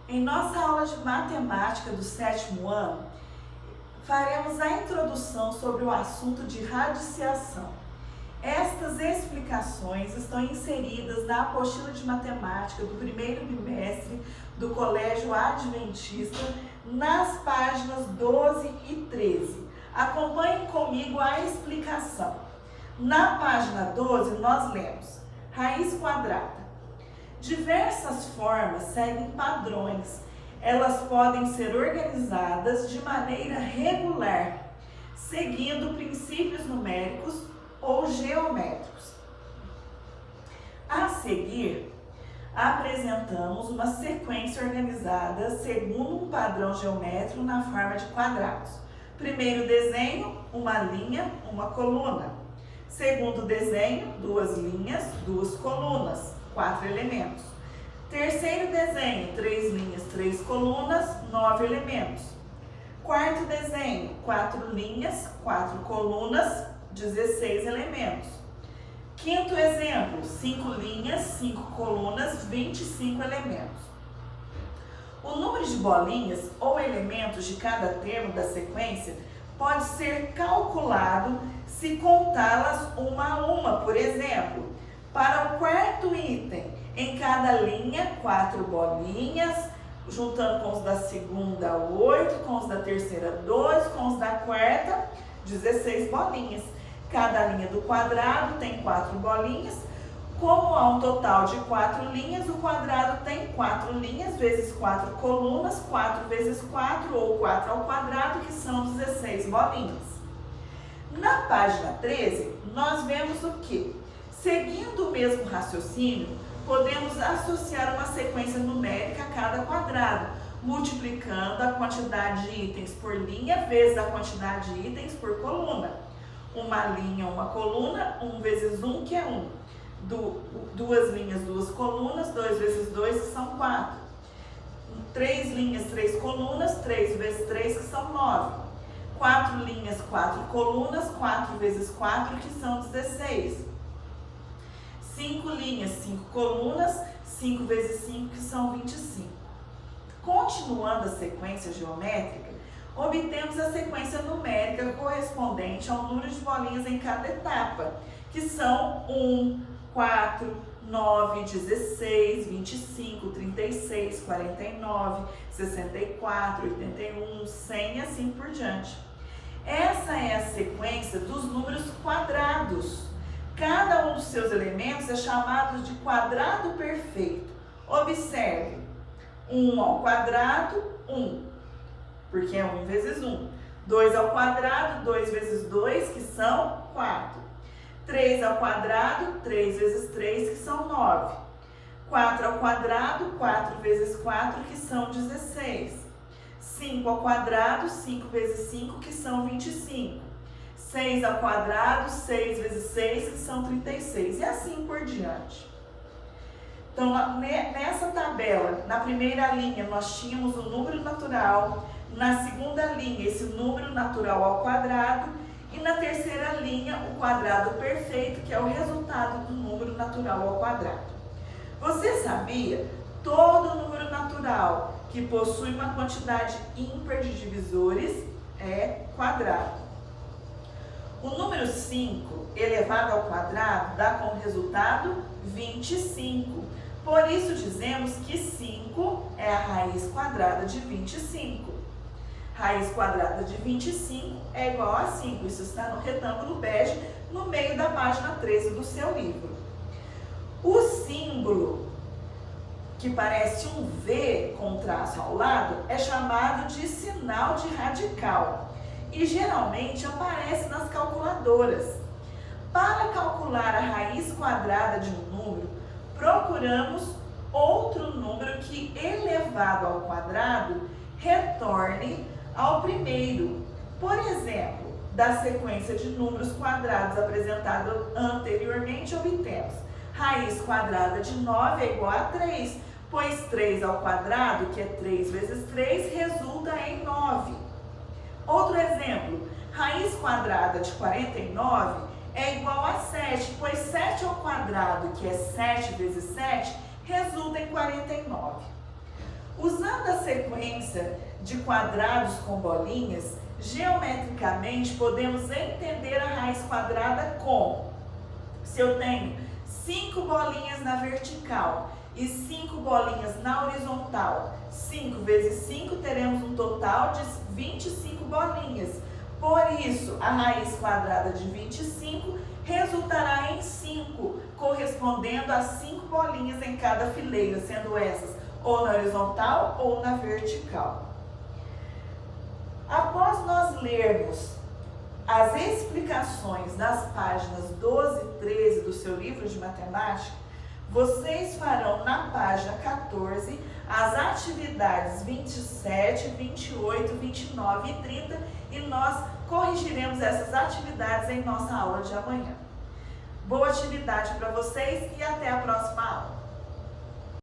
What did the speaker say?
Em nossa aula de matemática do 7º ano, faremos a introdução sobre o assunto de radiciação. Estas explicações estão inseridas na apostila de matemática do primeiro bimestre do Colégio Adventista, nas páginas 12 e 13. Acompanhem comigo a explicação. Na página 12, nós lemos: raiz quadrada. Diversas formas seguem padrões. Elas podem ser organizadas de maneira regular, seguindo princípios numéricos ou geométricos. A seguir, apresentamos uma sequência organizada segundo um padrão geométrico na forma de quadrados. Primeiro desenho, uma linha, uma coluna. Segundo desenho, duas linhas, duas colunas, 4 elementos. Terceiro desenho, 3 linhas, 3 colunas, 9 elementos. Quarto desenho, 4 linhas, 4 colunas, 16 elementos. Quinto exemplo, 5 linhas, 5 colunas, 25 elementos. O número de bolinhas ou elementos de cada termo da sequência pode ser calculado se contá-las uma a uma. Por exemplo, para o quarto item, em cada linha, 4 bolinhas, juntando com os da segunda, 8, com os da terceira, 12, com os da quarta, 16 bolinhas. Cada linha do quadrado tem 4 bolinhas. Como há um total de 4 linhas, o quadrado tem 4 linhas vezes 4 colunas, 4 vezes 4, ou 4 ao quadrado, que são 16 bolinhas. Na página 13, nós vemos o quê? Seguindo o mesmo raciocínio, podemos associar uma sequência numérica a cada quadrado, multiplicando a quantidade de itens por linha vezes a quantidade de itens por coluna. Uma linha, uma coluna, 1 vezes 1, que é 1. Duas linhas, duas colunas, 2 vezes 2, que são 4. 3 linhas, 3 colunas, 3 vezes 3, que são 9. 4 linhas, 4 colunas, 4 vezes 4, que são 16. 5 linhas, 5 colunas, 5 vezes 5, que são 25. Continuando a sequência geométrica, obtemos a sequência numérica correspondente ao número de bolinhas em cada etapa, que são 1, 4, 9, 16, 25, 36, 49, 64, 81, 100 e assim por diante. Essa é a sequência dos números quadrados. Cada um dos seus elementos é chamado de quadrado perfeito. Observe, 1 ao quadrado, 1, porque é 1 vezes 1. 2 ao quadrado, 2 vezes 2, que são 4. 3 ao quadrado, 3 vezes 3, que são 9. 4 ao quadrado, 4 vezes 4, que são 16. 5 ao quadrado, 5 vezes 5, que são 25. 6 ao quadrado, 6 vezes 6, que são 36. E assim por diante. Então, nessa tabela, na primeira linha, nós tínhamos o número natural. Na segunda linha, esse número natural ao quadrado. E na terceira linha, o quadrado perfeito, que é o resultado do número natural ao quadrado. Você sabia? Todo número natural que possui uma quantidade ímpar de divisores é quadrado. O número 5 elevado ao quadrado dá como resultado 25. Por isso dizemos que 5 é a raiz quadrada de 25. Raiz quadrada de 25 é igual a 5. Isso está no retângulo bege, no meio da página 13 do seu livro. O símbolo, que parece um V com traço ao lado, é chamado de sinal de radical e geralmente aparece nas calculadoras. Para calcular a raiz quadrada de um número, procuramos outro número que, elevado ao quadrado, retorne ao primeiro. Por exemplo, da sequência de números quadrados apresentada anteriormente, obtemos raiz quadrada de 9 é igual a 3, pois 3 ao quadrado, que é 3 vezes 3, resulta em 9. Outro exemplo, raiz quadrada de 49 é igual a 7, pois 7 ao quadrado, que é 7 vezes 7, resulta em 49. Usando a sequência de quadrados com bolinhas, geometricamente podemos entender a raiz quadrada como: se eu tenho 5 bolinhas na vertical e 5 bolinhas na horizontal, 5 vezes 5 teremos um total de 25 bolinhas. Por isso, a raiz quadrada de 25 resultará em 5, correspondendo a 5 bolinhas em cada fileira, sendo essas ou na horizontal ou na vertical. Após nós lermos as explicações das páginas 12 e 13 do seu livro de matemática, vocês farão na página 14 as atividades 27, 28, 29 e 30 e nós corrigiremos essas atividades em nossa aula de amanhã. Boa atividade para vocês e até a próxima aula.